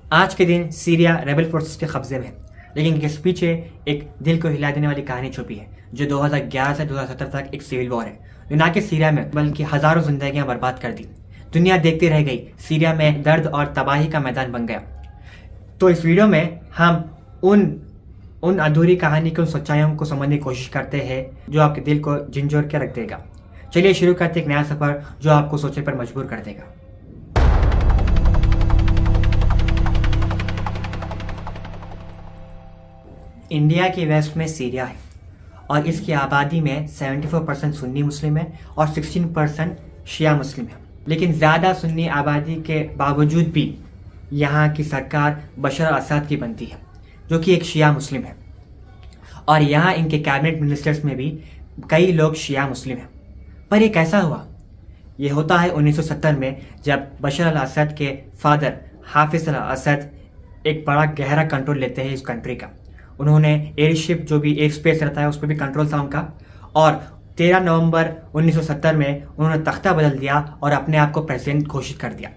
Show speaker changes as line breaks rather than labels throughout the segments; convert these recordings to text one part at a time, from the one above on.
आज के दिन सीरिया रेबल फोर्सेस के कब्जे में है, लेकिन इसके पीछे एक दिल को हिला देने वाली कहानी छुपी है जो 2011 से 2017 तक एक सिविल वॉर है जो न कि सीरिया में बल्कि हजारों जिंदगियां बर्बाद कर दी। दुनिया देखती रह गई, सीरिया में दर्द और तबाही का मैदान बन गया। तो इस वीडियो में हम उन अधूरी कहानी की उन सच्चाइयों को समझने की कोशिश करते हैं जो आपके दिल को झंझोर के रख देगा। चलिए शुरू करते एक नया सफर जो आपको सोचने पर मजबूर कर देगा। इंडिया के वेस्ट में सीरिया है और इसकी आबादी में 74% सुन्नी मुस्लिम है और 16% शिया मुस्लिम है। लेकिन ज़्यादा सुन्नी आबादी के बावजूद भी यहाँ की सरकार बशर असद की बनती है जो कि एक शिया मुस्लिम है और यहाँ इनके कैबिनेट मिनिस्टर्स में भी कई लोग शिया मुस्लिम हैं। पर ये कैसा हुआ? ये होता है 1970 में जब बशर अल असद के फादर हाफिज अल असद एक बड़ा गहरा कंट्रोल लेते हैं इस कंट्री का। उन्होंने एयरशिप जो भी एयर स्पेस रहता है उस पर भी कंट्रोल था उनका और 13 नवंबर 1970 में उन्होंने तख्ता बदल दिया और अपने आप को प्रेसिडेंट घोषित कर दिया।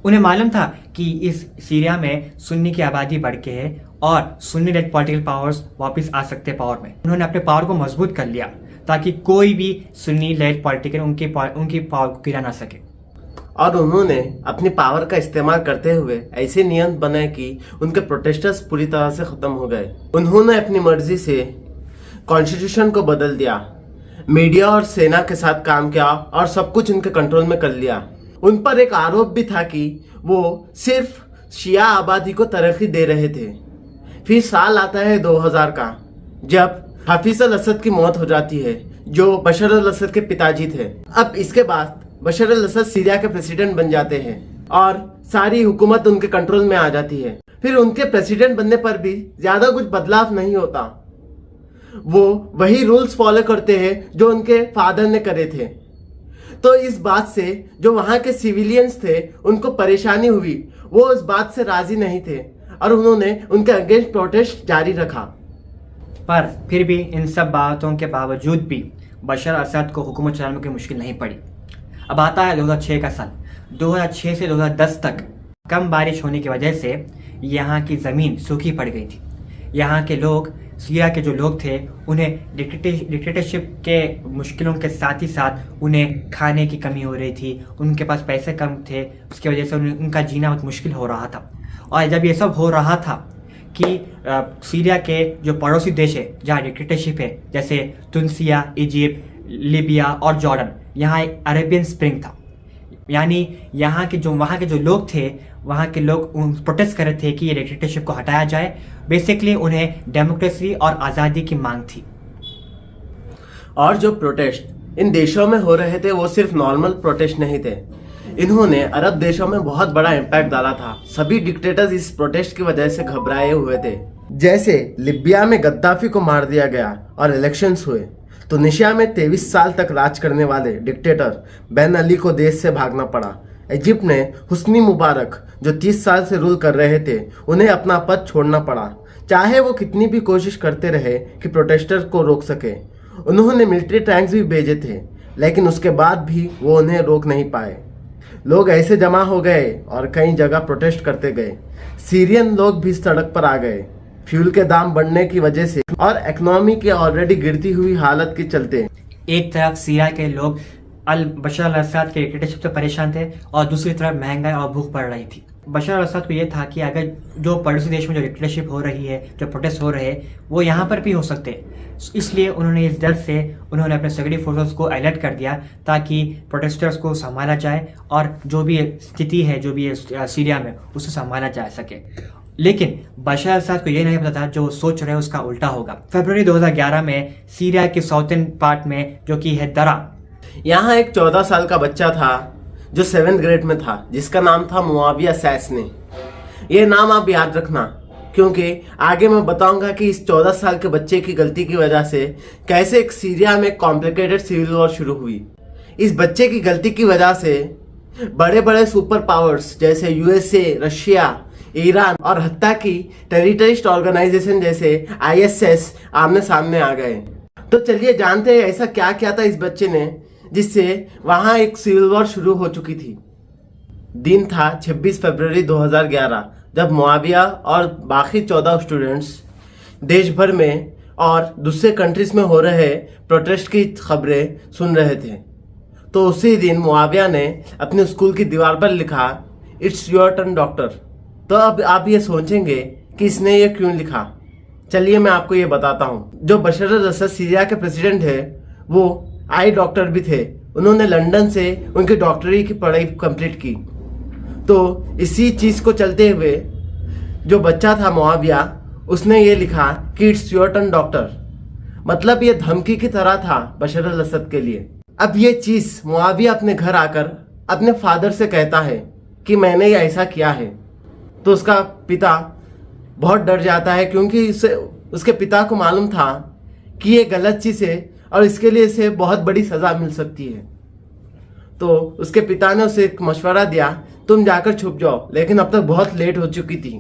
उन्हें मालूम था कि इस सीरिया में सुन्नी की आबादी बढ़ के है और सुन्नी लेड पॉलिटिकल पावर्स वापस आ सकते पावर में। उन्होंने अपने पावर को मजबूत कर लिया ताकि कोई भी सुन्नी लेड पॉलिटिकल उनकी पावर को गिरा ना सके।
और उन्होंने अपनी पावर का इस्तेमाल करते हुए ऐसे नियम बनाए कि उनके प्रोटेस्टर्स पूरी तरह से खत्म हो गए। उन्होंने अपनी मर्जी से कॉन्स्टिट्यूशन को बदल दिया, मीडिया और सेना के साथ काम किया और सब कुछ उनके कंट्रोल में कर लिया। उन पर एक आरोप भी था कि वो सिर्फ शिया आबादी को तरक्की दे रहे थे। फिर साल आता है 2000 का जब हाफिज अल असद की मौत हो जाती है जो बशर अल असद के पिताजी थे। अब इसके बाद बशर अल असद सीरिया के प्रेसिडेंट बन जाते हैं और सारी हुकूमत उनके कंट्रोल में आ जाती है। फिर उनके प्रेसिडेंट बनने पर भी ज्यादा कुछ बदलाव नहीं होता, वो वही रूल्स फॉलो करते हैं जो उनके फादर ने करे थे। तो इस बात से जो वहां के सिविलियंस थे उनको परेशानी हुई, वो इस बात से राजी नहीं थे और उन्होंने उनके अगेंस्ट प्रोटेस्ट जारी रखा।
पर फिर भी इन सब बातों के बावजूद भी बशर असद को हुकूमत चलाने की मुश्किल नहीं पड़ी। अब आता है 2006 का साल। 2006 से 2010 तक कम बारिश होने की वजह से यहाँ की ज़मीन सूखी पड़ गई थी। यहाँ के लोग, सीरिया के जो लोग थे, उन्हें डिक्टेटरशिप के मुश्किलों के साथ ही साथ उन्हें खाने की कमी हो रही थी, उनके पास पैसे कम थे, उसकी वजह से उनका जीना बहुत मुश्किल हो रहा था। और जब ये सब हो रहा था कि सीरिया के जो पड़ोसी देश है जहाँ डिक्टेटरशिप है जैसे तुनिसिया, इजिप्ट, लीबिया और जॉर्डन, यहाँ एक अरेबियन स्प्रिंग था। यानी वहाँ के जो लोग थे, वहाँ के लोग प्रोटेस्ट कर रहे थे कि ये डिक्टेटरशिप को हटाया जाए। बेसिकली उन्हें डेमोक्रेसी और आज़ादी की मांग थी।
और जो प्रोटेस्ट इन देशों में हो रहे थे वो सिर्फ नॉर्मल प्रोटेस्ट नहीं थे, इन्होंने अरब देशों में बहुत बड़ा इम्पैक्ट डाला था। सभी डिक्टेटर्स इस प्रोटेस्ट की वजह से घबराए हुए थे। जैसे लिबिया में गद्दाफी को मार दिया गया और इलेक्शंस हुए। तुनिसिया में 23 साल तक राज करने वाले डिक्टेटर बेन अली को देश से भागना पड़ा। इजिप्ट ने हुस्नी मुबारक जो 30 साल से रूल कर रहे थे, उन्हें अपना पद छोड़ना पड़ा, चाहे वो कितनी भी कोशिश करते रहे कि प्रोटेस्टर्स को रोक सके। उन्होंने मिलिट्री टैंक्स भी भेजे थे, लेकिन उसके बाद भी वो उन्हें रोक नहीं पाए। लोग ऐसे जमा हो गए और कई जगह प्रोटेस्ट करते गए। सीरियन लोग भी सड़क पर आ गए, फ्यूल के दाम बढ़ने की वजह से और इकोनॉमी की ऑलरेडी गिरती हुई हालत के चलते।
एक तरफ सीरिया के लोग बशर अल असद के डिक्टेटरशिप से परेशान थे और दूसरी तरफ महंगाई और भूख बढ़ रही थी। बशर अल असद को ये था कि अगर जो पड़ोसी देश में जो डिक्टेटरशिप हो रही है, जो प्रोटेस्ट हो रहे हैं, वो यहाँ पर भी हो सकते। इसलिए उन्होंने इस डर से उन्होंने अपने सिक्योरिटी फोर्सेस को अलर्ट कर दिया ताकि प्रोटेस्टर्स को संभाला जाए और जो भी स्थिति है जो भी सीरिया में उसे संभाला जा सके। लेकिन बशर अल असद को ये नहीं पता था जो सोच रहे उसका उल्टा होगा। फरवरी 2011 में सीरिया के साउथर्न पार्ट में जो कि है दरा,
यहाँ एक 14 साल का बच्चा था जो 7th ग्रेड में था, जिसका नाम था मुआविया सैसनी। ये नाम आप याद रखना क्योंकि आगे मैं बताऊंगा कि इस 14 साल के बच्चे की गलती की वजह से कैसे एक सीरिया में कॉम्प्लिकेटेड सिविल वॉर शुरू हुई। इस बच्चे की गलती की वजह से बड़े बड़े सुपर पावर्स जैसे यूएसए, रशिया, ईरान और हत्ता की टेररिस्ट ऑर्गेनाइजेशन जैसे ISS आमने सामने आ गए। तो चलिए जानते हैं ऐसा क्या किया था इस बच्चे ने जिससे वहां एक सिविल वॉर शुरू हो चुकी थी। दिन था 26 फरवरी 2011। जब मुआविया और बाकी 14 स्टूडेंट्स देश भर में और दूसरे कंट्रीज में हो रहे प्रोटेस्ट की खबरें सुन रहे थे, तो उसी दिन मुआविया ने अपने स्कूल की दीवार पर लिखा, इट्स योर टर्न डॉक्टर। तो अब आप ये सोचेंगे कि इसने ये क्यों लिखा। चलिए मैं आपको ये बताता हूँ। जो बशर अल असद सीरिया के प्रेसिडेंट है, वो आई डॉक्टर भी थे। उन्होंने लंदन से उनकी डॉक्टरी की पढ़ाई कंप्लीट की। तो इसी चीज़ को चलते हुए जो बच्चा था मुआविया, उसने ये लिखा कि इट्स योर टर्न डॉक्टर। मतलब ये धमकी की तरह था बशर अल असद के लिए। अब ये चीज़ मुआविया अपने घर आकर अपने फादर से कहता है कि मैंने ये ऐसा किया है। तो उसका पिता बहुत डर जाता है, क्योंकि उसके पिता को मालूम था कि ये गलत चीज़ है और इसके लिए इसे बहुत बड़ी सज़ा मिल सकती है। तो उसके पिता ने उसे एक मशवरा दिया, तुम जाकर छुप जाओ। लेकिन अब तक बहुत लेट हो चुकी थी,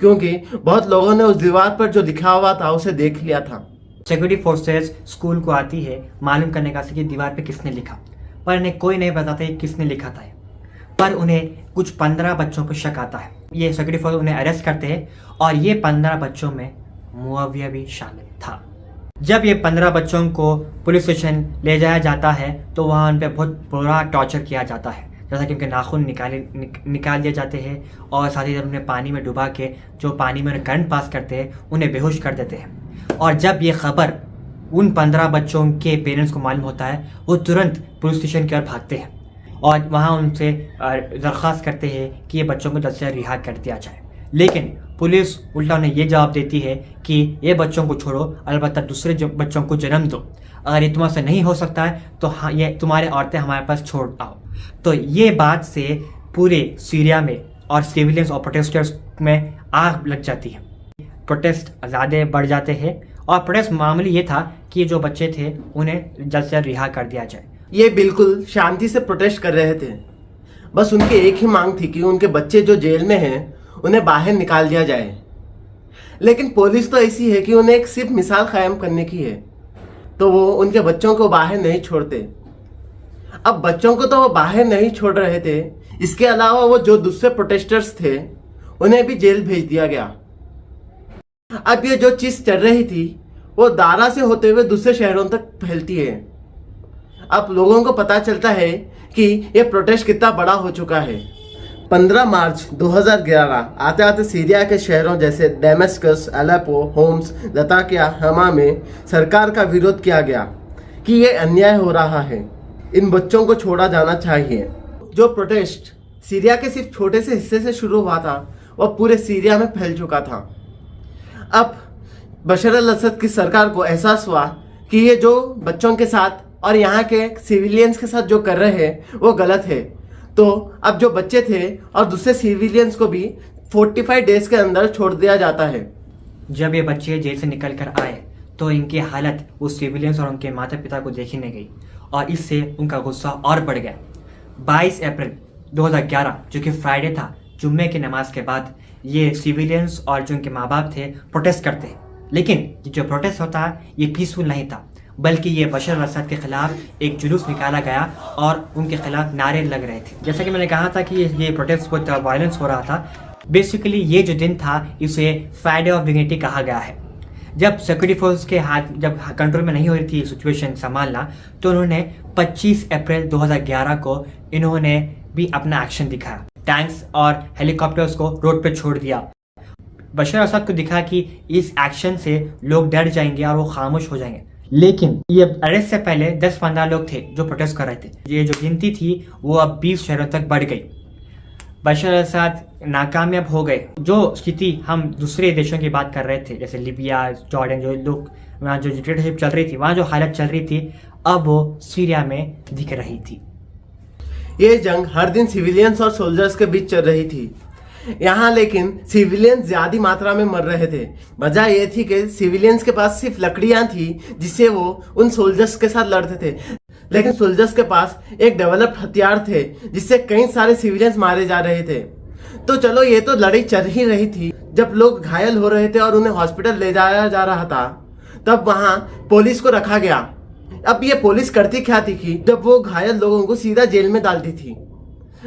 क्योंकि बहुत लोगों ने उस दीवार पर जो लिखा हुआ था उसे देख लिया था।
सिक्योरिटी फोर्सेस स्कूल को आती है मालूम करने का कि दीवार पे किसने लिखा, पर इन्हें कोई नहीं बताता कि किसने लिखा था। पर उन्हें कुछ 15 बच्चों पर शक आता है। ये सिक्योरिटी फोर्स उन्हें अरेस्ट करते हैं और ये 15 बच्चों में मुआविया भी शामिल था। जब ये 15 बच्चों को पुलिस स्टेशन ले जाया जाता है तो वहाँ उन पर बहुत बुरा टॉर्चर किया जाता है, जैसा कि उनके नाखून निकाल दिए जाते हैं और साथ ही जब उन्हें पानी में डुबा के जो पानी में उन्हें करंट पास करते हैं उन्हें बेहोश कर देते हैं। और जब ये खबर उन 15 बच्चों के पेरेंट्स को मालूम होता है, वो तुरंत पुलिस स्टेशन की ओर भागते हैं और वहाँ उनसे दरख्वास्त करते हैं कि ये बच्चों को जल्द से रिहा कर दिया जाए। लेकिन पुलिस उल्टा उन्हें ये जवाब देती है कि ये बच्चों को छोड़ो, अलबत्ता दूसरे बच्चों को जन्म दो। अगर ये तुम्हारे से नहीं हो सकता है तो हाँ, ये तुम्हारे औरतें हमारे पास छोड़ आओ। तो ये बात से पूरे सीरिया में और सिविलियंस और प्रोटेस्टर्स में आग लग जाती है। प्रोटेस्ट ज़्यादा बढ़ जाते हैं और प्रोटेस्ट मामूली ये था कि जो बच्चे थे उन्हें जल्द से रिहा कर दिया जाए।
ये बिल्कुल शांति से प्रोटेस्ट कर रहे थे। बस उनकी एक ही मांग थी कि उनके बच्चे जो जेल में हैं उन्हें बाहर निकाल दिया जाए। लेकिन पुलिस तो ऐसी है कि उन्हें एक सिर्फ मिसाल कायम करने की है, तो वो उनके बच्चों को बाहर नहीं छोड़ते। अब बच्चों को तो वो बाहर नहीं छोड़ रहे थे, इसके अलावा वो जो दूसरे प्रोटेस्टर्स थे उन्हें भी जेल भेज दिया गया। अब ये जो चीज चल रही थी वो दारा से होते हुए दूसरे शहरों तक फैलती है। अब लोगों को पता चलता है कि ये प्रोटेस्ट कितना बड़ा हो चुका है। 15 मार्च 2011 आते आते सीरिया के शहरों जैसे डेमेस्कस, अलेपो, होम्स, लताकिया, हमा में सरकार का विरोध किया गया कि ये अन्याय हो रहा है, इन बच्चों को छोड़ा जाना चाहिए। जो प्रोटेस्ट सीरिया के सिर्फ छोटे से हिस्से से शुरू हुआ था वह पूरे सीरिया में फैल चुका था। अब बशर अल असद की सरकार को एहसास हुआ कि ये जो बच्चों के साथ और यहाँ के सिविलियंस के साथ जो कर रहे हैं वो गलत है। तो अब जो बच्चे थे और दूसरे सिविलियंस को भी 45 डेज के अंदर छोड़ दिया जाता है।
जब ये बच्चे जेल से निकल कर आए तो इनकी हालत उस सिविलियंस और उनके माता पिता को देखी नहीं गई और इससे उनका गुस्सा और बढ़ गया। 22 अप्रैल 2011 जो कि फ्राइडे था, जुम्मे की नमाज के बाद ये सिविलियंस और जो उनके माँ बाप थे प्रोटेस्ट करते हैं। लेकिन ये जो प्रोटेस्ट होता है ये पीसफुल नहीं था, बल्कि ये बशर अल असद के खिलाफ एक जुलूस निकाला गया और उनके खिलाफ नारे लग रहे थे। जैसा कि मैंने कहा था कि ये प्रोटेस्ट बहुत वायलेंस हो रहा था। बेसिकली ये जो दिन था इसे फ्राइडे ऑफ डिग्निटी कहा गया है। जब सिक्योरिटी फोर्स के हाथ जब कंट्रोल में नहीं हो रही थी सिचुएशन संभालना, तो उन्होंने 25 अप्रैल 2011 को इन्होंने भी अपना एक्शन दिखाया। टैंक्स और हेलीकॉप्टर्स को रोड पे छोड़ दिया। बशर असद को दिखा कि इस एक्शन से लोग डर जाएंगे और वो खामोश हो जाएंगे। लेकिन ये अरेस्ट से पहले 10-15 लोग थे जो प्रोटेस्ट कर रहे थे। ये जो गिनती थी वो अब 20 शहरों तक बढ़ गई। बशर असद नाकामयाब हो गए। जो स्थिति हम दूसरे देशों की बात कर रहे थे जैसे लीबिया, जॉर्डन, जो लोग वहाँ जो डिक्टेटरशिप चल रही थी, वहाँ जो हालत चल रही थी, अब वो सीरिया में दिख रही थी।
ये जंग हर दिन सिविलियंस और सोल्जर्स के बीच चल रही थी। यहाँ लेकिन सिविलियंस ज्यादा मात्रा में मर रहे थे। वजह ये थी कि सिविलियंस के पास सिर्फ लकड़ियां थी जिससे वो उन सोल्जर्स के साथ लड़ते थे, लेकिन सोल्जर्स के पास एक डेवलप्ड हथियार थे जिससे कई सारे सिविलियंस मारे जा रहे थे। तो चलो ये तो लड़ाई चल ही रही थी। जब लोग घायल हो रहे थे और उन्हें हॉस्पिटल ले जाया जा रहा था, तब वहां पुलिस को रखा गया। अब ये पुलिस करती क्या थी कि जब वो घायल लोगों को सीधा जेल में डालती थी।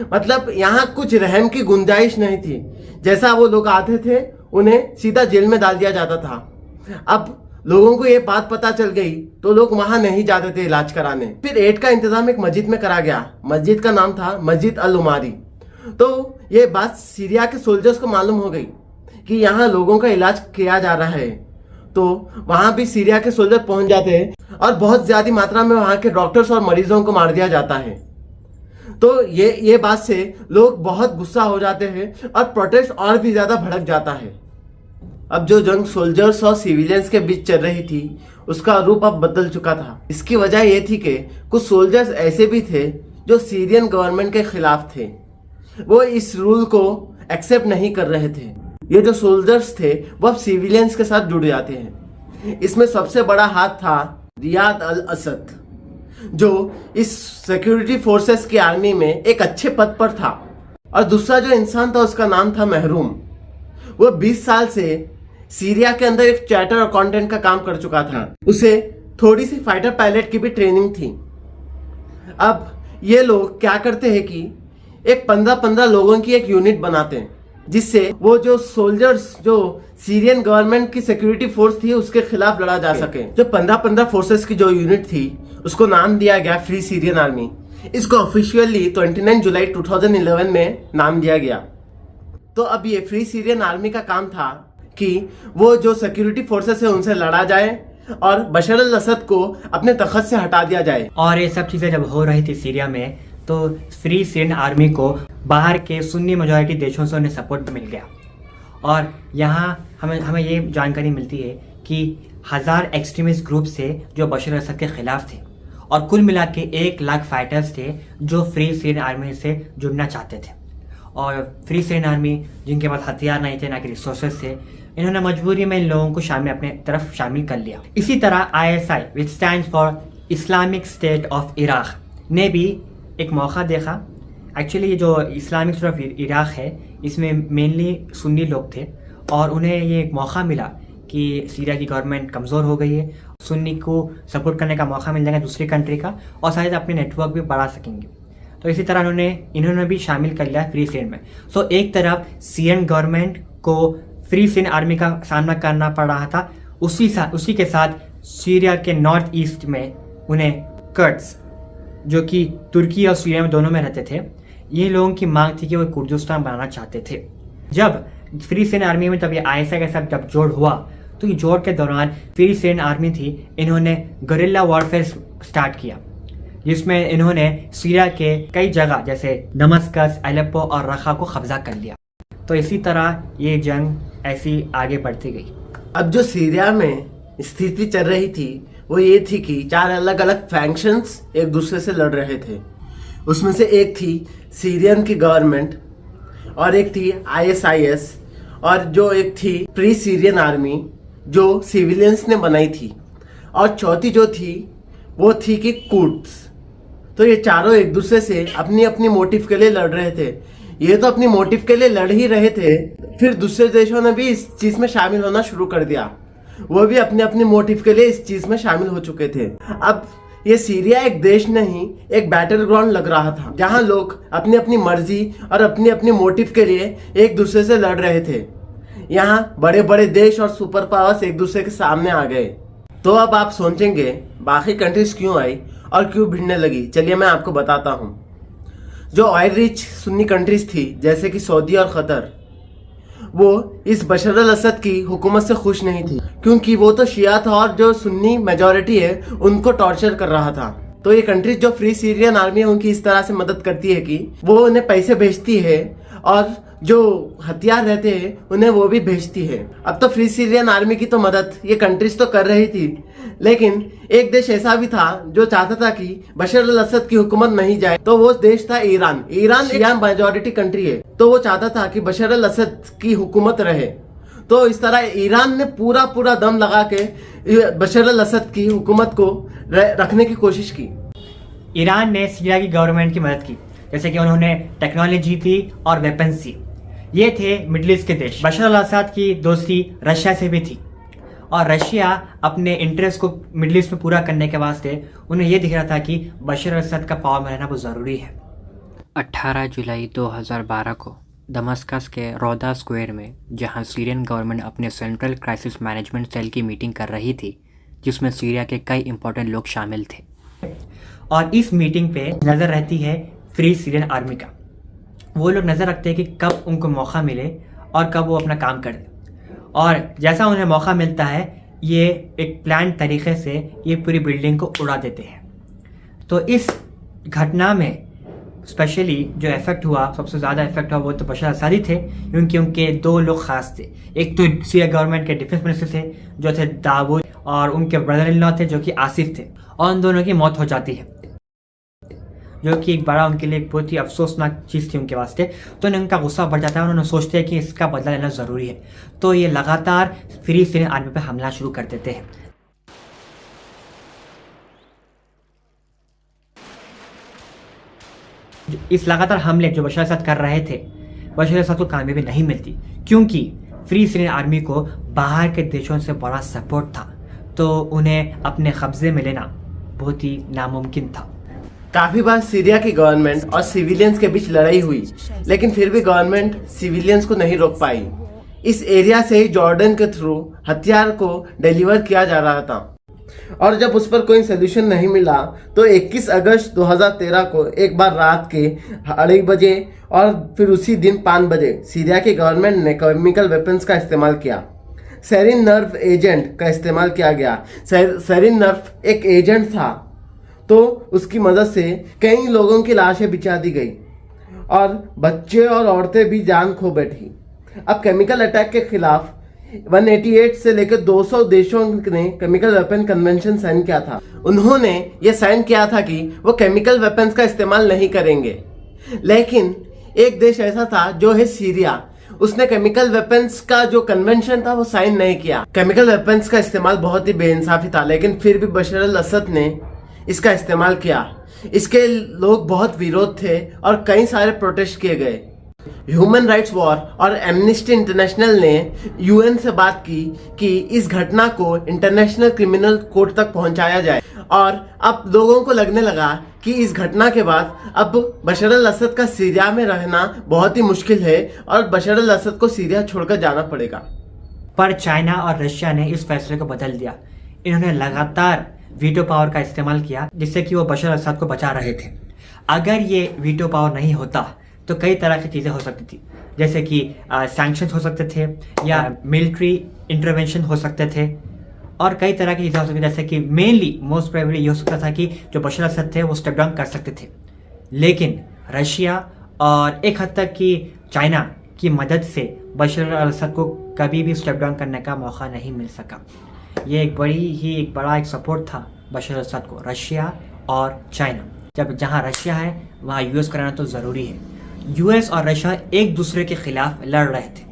मतलब यहाँ कुछ रहम की गुंजाइश नहीं थी। जैसा वो लोग आते थे उन्हें सीधा जेल में डाल दिया जाता था। अब लोगों को ये बात पता चल गई तो लोग वहां नहीं जाते थे इलाज कराने। फिर एड का इंतजाम एक मस्जिद में करा गया। मस्जिद का नाम था मस्जिद अल उमारी। तो ये बात सीरिया के सोल्जर्स को मालूम हो गई कि यहाँ लोगों का इलाज किया जा रहा है। तो वहां भी सीरिया के सोल्जर पहुंच जाते हैं और बहुत ज्यादा मात्रा में वहां के डॉक्टर्स और मरीजों को मार दिया जाता है। तो ये बात से लोग बहुत गुस्सा हो जाते हैं और प्रोटेस्ट और भी ज्यादा भड़क जाता है। अब जो जंग सोल्जर्स और सिविलियंस के बीच चल रही थी उसका रूप अब बदल चुका था। इसकी वजह ये थी कि कुछ सोल्जर्स ऐसे भी थे जो सीरियन गवर्नमेंट के खिलाफ थे। वो इस रूल को एक्सेप्ट नहीं कर रहे थे। ये जो सोल्जर्स थे वो अब सिविलियंस के साथ जुड़ जाते हैं। इसमें सबसे बड़ा हाथ था रियाद अल असद, जो इस सिक्योरिटी फोर्सेस की आर्मी में एक अच्छे पद पर था। और दूसरा जो इंसान था उसका नाम था महरूम। वो 20 साल से सीरिया के अंदर एक चार्टर अकाउंटेंट का काम कर चुका था। उसे थोड़ी सी फाइटर पायलट की भी ट्रेनिंग थी। अब ये लोग क्या करते हैं कि एक 15-15 लोगों की एक यूनिट बनाते हैं, जिससे वो जो सोल्जर्स जो सीरियन गवर्नमेंट की सिक्योरिटी फोर्स थी उसके खिलाफ लड़ा जा सके। जो 15-15 फोर्सेस की जो यूनिट थी उसको नाम दिया गया फ्री सीरियन आर्मी। इसको ऑफिशियली 29 जुलाई 2011 में नाम दिया गया। तो अब ये फ्री सीरियन आर्मी का काम था कि वो जो सिक्योरिटी फोर्सेस है उनसे लड़ा जाए और बशर अल असद को अपने तख्त से हटा दिया जाए।
और ये सब चीज़ें जब हो रही थी सीरिया में तो फ्री सीरियन आर्मी को बाहर के सुन्नी मेजॉरिटी देशों से उन्हें सपोर्ट मिल गया। और यहाँ हमें ये जानकारी मिलती है कि 1000 एक्सट्रीमिस्ट ग्रुप थे जो बशर अल असद के खिलाफ थे और कुल मिला के 1 लाख फाइटर्स थे जो फ्री सीरियन आर्मी से जुड़ना चाहते थे। और फ्री सीरियन आर्मी जिनके पास हथियार नहीं थे ना कि रिसोर्सेस थे, इन्होंने मजबूरी में इन लोगों को अपने तरफ शामिल कर लिया। इसी तरह ISI which stands for Islamic state of Iraq ने भी एक मौका देखा। एक्चुअली ये जो इस्लामिक स्टेट ऑफ इराक है इसमें मेनली सुन्नी लोग थे और उन्हें ये एक मौका मिला कि सीरिया की गवर्नमेंट कमज़ोर हो गई है, सुन्नी को सपोर्ट करने का मौका मिल जाएगा दूसरी कंट्री का और शायद अपने नेटवर्क भी बढ़ा सकेंगे। तो इसी तरह इन्होंने भी शामिल कर लिया फ्री सीरियन में। सो एक तरफ सीरियन गवर्नमेंट को फ्री सीरियन आर्मी का सामना करना पड़ रहा था, उसी के साथ सीरिया के नॉर्थ ईस्ट में उन्हें कर्ड्स जो कि तुर्की और सीरिया में दोनों में रहते थे, ये लोगों की मांग थी कि वो कुर्दिस्तान बनाना चाहते थे। जब फ्री सीरियन आर्मी में तब ये ISI के साथ जब जोड़ हुआ तो ये जोड़ के दौरान फ्री सीरियन आर्मी थी, इन्होंने गरिल्ला वॉरफेयर स्टार्ट किया जिसमें इन्होंने सीरिया के कई जगह जैसे दमस्कस, अलेप्पो और रखा को कब्जा कर लिया। तो इसी तरह ये जंग ऐसी आगे बढ़ती गई।
अब जो सीरिया में स्थिति चल रही थी वो ये थी कि 4 अलग अलग फैक्शंस एक दूसरे से लड़ रहे थे। उसमें से एक थी सीरियन की गवर्नमेंट और एक थी ISIS और जो एक थी फ्री सीरियन आर्मी जो सिविलियंस ने बनाई थी, और चौथी जो थी वो थी कि कुर्ड्स। तो ये चारों एक दूसरे से अपनी अपनी मोटिव के लिए लड़ रहे थे। ये तो अपनी मोटिव के लिए लड़ ही रहे थे, फिर दूसरे देशों ने भी इस चीज में शामिल होना शुरू कर दिया। वो भी अपने अपने मोटिव के लिए इस चीज में शामिल हो चुके थे। अब ये सीरिया एक देश नहीं, एक बैटल ग्राउंड लग रहा था जहां लोग अपनी अपनी मर्जी और अपनी अपनी मोटिव के लिए एक दूसरे से लड़ रहे थे। यहाँ बड़े बड़े देश और सुपर पावर्स एक दूसरे के सामने आ गए। तो अब आप सोचेंगे बाकी कंट्रीज क्यों आई और क्यों भिड़ने लगी। चलिए मैं आपको बताता हूँ। जो ऑयल रिच सुन्नी कंट्रीज थी जैसे कि सऊदी और कतर, वो इस बशर अल असद की हुकूमत से खुश नहीं थी क्योंकि वो तो शिया था और जो सुन्नी मेजॉरिटी है उनको टॉर्चर कर रहा था। तो ये कंट्रीज जो फ्री सीरियन आर्मी है उनकी इस तरह से मदद करती है कि वो उन्हें पैसे भेजती है और जो हथियार रहते हैं उन्हें वो भी भेजती है। अब तो फ्री सीरियन आर्मी की तो मदद ये कंट्रीज तो कर रही थी, लेकिन एक देश ऐसा भी था जो चाहता था कि बशर अल असद की हुकूमत नहीं जाए। तो वो देश था ईरान। ईरान शिया मेजॉरिटी कंट्री है, तो वो चाहता था कि बशर अल असद की हुकूमत रहे। तो इस तरह ईरान ने पूरा दम लगा के बशर अल असद की हुकूमत को रखने की कोशिश की।
ईरान ने सीरिया की गवर्नमेंट की मदद की, जैसे कि उन्होंने टेक्नोलॉजी दी और वेपन्स दी। ये थे मिडिल ईस्ट के देश। बशर अल असद की दोस्ती रशिया से भी थी और रशिया अपने इंटरेस्ट को मिडिल ईस्ट में पूरा करने के वास्ते उन्हें यह दिख रहा था कि बशर अल असद का पावर में रहना बहुत ज़रूरी है। 18 जुलाई 2012 को दमस्कस के रौदा स्क्वायर में, जहां सीरियन गवर्नमेंट अपने सेंट्रल क्राइसिस मैनेजमेंट सेल की मीटिंग कर रही थी, जिसमें सीरिया के कई इंपॉर्टेंट लोग शामिल थे, और इस मीटिंग पे नज़र रहती है फ्री सीरियन आर्मी का। वो लोग नज़र रखते हैं कि कब उनको मौका मिले और कब वो अपना काम करें, और जैसा उन्हें मौका मिलता है ये एक प्लान तरीके से ये पूरी बिल्डिंग को उड़ा देते हैं। तो इस घटना में स्पेशली जो इफेक्ट हुआ, सबसे ज़्यादा इफेक्ट हुआ वो तो बशर असद ही थे, क्योंकि उनके दो लोग खास थे। एक तो सीरिया गवर्नमेंट के डिफेंस मिनिस्टर थे जो थे दाऊद, और उनके ब्रदर इन लॉ थे जो कि आसिफ थे, और उन दोनों की मौत हो जाती है, जो कि एक बड़ा उनके लिए एक बहुत ही अफसोसनाक चीज़ थी उनके वास्ते। तो उनका गुस्सा बढ़ जाता है और उन्होंने सोचते हैं कि इसका बदला लेना ज़रूरी है। तो ये लगातार फ्री सीरियन आर्मी पर हमला शुरू कर देते हैं। इस लगातार हमले जो बशर असद कर रहे थे, बशर असद को कामयाबी नहीं मिलती, क्योंकि फ्री सीरियन आर्मी को बाहर के देशों से बड़ा सपोर्ट था, तो उन्हें अपने कब्जे में लेना बहुत ही नामुमकिन था।
काफी बार सीरिया की गवर्नमेंट और सिविलियंस के बीच लड़ाई हुई, लेकिन फिर भी गवर्नमेंट सिविलियंस को नहीं रोक पाई। इस एरिया से ही जॉर्डन के थ्रू हथियार को डिलीवर किया जा रहा था, और जब उस पर कोई सोल्यूशन नहीं मिला तो 21 अगस्त 2013 को एक बार रात के 2:30 बजे और फिर उसी दिन 5 बजे सीरिया की गवर्नमेंट ने केमिकल वेपन्स का इस्तेमाल किया। सेरिन नर्व एजेंट का इस्तेमाल किया गया। सेरिन नर्व एक एजेंट था, तो उसकी मदद से कई लोगों की लाशें बिछा दी गई और बच्चे और औरतें भी जान खो बैठी। अब केमिकल अटैक के खिलाफ 188 से लेकर 200 देशों ने केमिकल वेपन कन्वेंशन साइन किया था। उन्होंने ये साइन किया था कि वो केमिकल वेपन्स का इस्तेमाल नहीं करेंगे, लेकिन एक देश ऐसा था जो है सीरिया, उसने केमिकल वेपन्स का जो कन्वेंशन था वो साइन नहीं किया। केमिकल वेपन्स का इस्तेमाल बहुत ही बेइंसाफी था, लेकिन फिर भी बशर अल असद ने इसका इस्तेमाल किया। इसके लोग बहुत विरोध थे और कई सारे प्रोटेस्ट किए गए। ह्यूमन राइट्स वॉच और एमनेस्टी इंटरनेशनल ने यूएन से बात की कि इस घटना को इंटरनेशनल क्रिमिनल कोर्ट तक पहुंचाया जाए, और अब लोगों को लगने लगा कि इस घटना के बाद अब बशर अल असद का सीरिया में रहना बहुत ही मुश्किल है और बशर अल असद को सीरिया छोड़कर जाना पड़ेगा।
पर चाइना और रशिया ने इस फैसले को बदल दिया। इन्होंने लगातार वीटो पावर का इस्तेमाल किया, जिससे कि वो बशर असद को बचा रहे थे। अगर ये वीटो पावर नहीं होता तो कई तरह की चीज़ें हो सकती थी, जैसे कि सैंक्शंस हो सकते थे या मिलिट्री इंटरवेंशन हो सकते थे, और कई तरह की चीज़ें हो सकती थी, जैसे कि मेनली मोस्ट प्रोबेबली ये हो सकता था कि जो बशर असद थे वो स्टेप डाउन कर सकते थे। लेकिन रशिया और एक हद तक कि चाइना की मदद से बशर असद को कभी भी स्टेप डाउन करने का मौका नहीं मिल सका। ये एक बड़ा एक सपोर्ट था बशर असद को, रशिया और चाइना। जब जहाँ रशिया है वहाँ यूएस कराना तो ज़रूरी है। यूएस और रशिया एक दूसरे के खिलाफ लड़ रहे थे,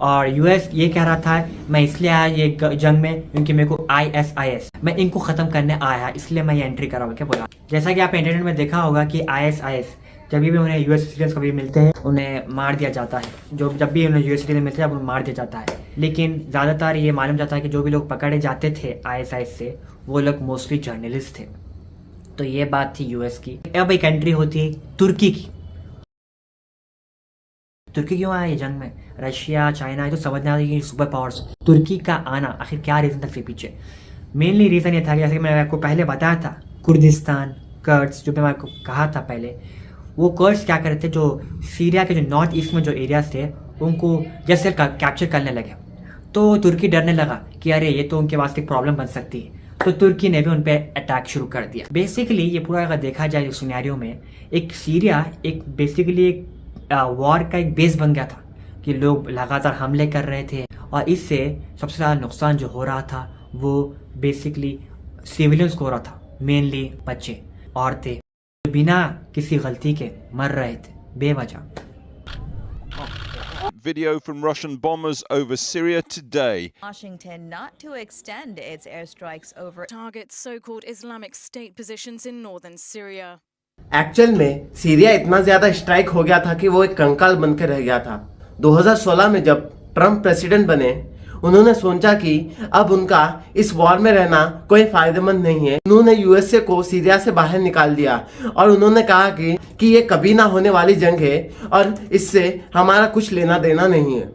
और यूएस ये कह रहा था मैं इसलिए आया ये जंग में क्योंकि मेरे को ISIS, मैं इनको ख़त्म करने आया, इसलिए मैं ये एंट्री करा के बोला। जैसा कि आपने इंटरनेट में देखा होगा कि ISIS जब भी उन्हें यूएस सिटीजन कभी मिलते हैं उन्हें मार दिया जाता है। जब भी उन्हें यूएस सिटीजन मिलते हैं उन्हें मार दिया जाता है। लेकिन ज़्यादातर ये मालूम जाता है कि जो भी लोग पकड़े जाते थे ISIS से, वो लोग मोस्टली जर्नलिस्ट थे। तो ये बात थी यूएस की। अब एक एंट्री होती है तुर्की की। तुर्की क्यों आया ये जंग में? रशिया, चाइना, ये तो समझना है कि सुपर पावर्स। तुर्की का आना आखिर क्या रीज़न था इसके पीछे? मेनली रीज़न ये था कि जैसे कि मैंने आपको पहले बताया था, कुर्दिस्तान, कर्ड्स, जो मैंने आपको कहा था पहले, वो कर्ड्स क्या कर रहे थे, जो सीरिया के जो नॉर्थ ईस्ट में जो एरियाज थे उनको जैसे कैप्चर करने लगे। तो तुर्की डरने लगा कि अरे ये तो उनके वास्ते प्रॉब्लम बन सकती है, तो तुर्की ने भी उन पर अटैक शुरू कर दिया। बेसिकली ये पूरा अगर देखा जाए सिनेरियो में, एक सीरिया एक बेसिकली एक वॉर का एक बेस बन गया था कि लोग लगातार हमले कर रहे थे, और इससे सबसे ज़्यादा नुकसान जो हो रहा था वो बेसिकली सिविलियंस को हो रहा था, मेनली बच्चे, औरतें बिना किसी गलती के मर रहे थे बेवजह।
Video from Russian bombers over Syria today.
Washington not to extend its airstrikes over
targets so-called Islamic State positions in northern Syria.
Actual में सीरिया इतना ज्यादा स्ट्राइक हो गया था कि वो एक कंकाल बन के रह गया था। 2016 में जब ट्रम्प प्रेसिडेंट बने, उन्होंने सोचा कि अब उनका इस वॉर में रहना कोई फायदेमंद नहीं है। उन्होंने यूएसए को सीरिया से बाहर निकाल दिया और उन्होंने कहा कि ये कभी ना होने वाली जंग है और इससे हमारा कुछ लेना देना नहीं है।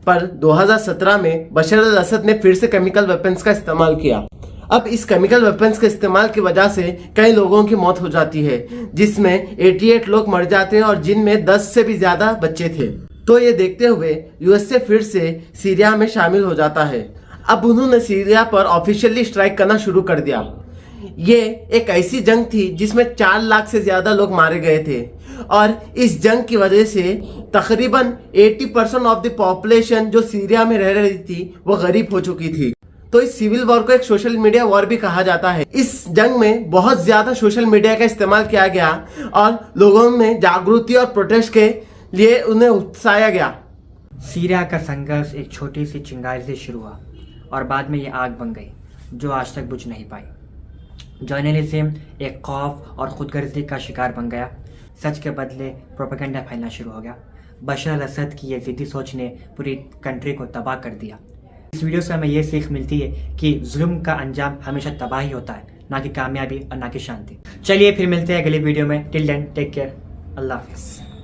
पर 2017 में बशर अल असद ने फिर से केमिकल वेपन्स का इस्तेमाल किया। अब इस केमिकल वेपन्स के इस्तेमाल की वजह से कई लोगों की मौत हो जाती है, जिसमें 88 लोग मर जाते हैं और जिनमें 10 से भी ज्यादा बच्चे थे। तो ये देखते हुए यूएसए फिर से सीरिया में शामिल हो जाता है। अब उन्होंने सीरिया पर ऑफिशियली स्ट्राइक करना शुरू कर दिया। ये एक ऐसी जंग थी जिसमें 4 लाख से ज्यादा लोग मारे गए थे और इस जंग की वजह से तकरीबन 80% ऑफ द पॉपुलेशन जो सीरिया में रह रही थी वो गरीब हो चुकी थी। तो इस सिविल वॉर को एक सोशल मीडिया वॉर भी कहा जाता है। इस जंग में बहुत ज्यादा सोशल मीडिया का इस्तेमाल किया गया और लोगों में जागृति और प्रोटेस्ट के लिए उन्हें उकसाया गया।
सीरिया का संघर्ष एक छोटी सी चिंगारी से शुरू हुआ और बाद में ये आग बन गई जो आज तक बुझ नहीं पाई। जर्नलिज्म एक खौफ और खुदगर्जी का शिकार बन गया। सच के बदले प्रोपेगेंडा फैलना शुरू हो गया। बशर अल असद की ये ज़िद्दी सोच ने पूरी कंट्री को तबाह कर दिया। इस वीडियो से हमें ये सीख मिलती है कि जुल्म का अंजाम हमेशा तबाही होता है, ना कि कामयाबी और ना कि शांति। चलिए फिर मिलते हैं अगली वीडियो में। टिल देन टेक केयर, अल्लाह हाफिज़।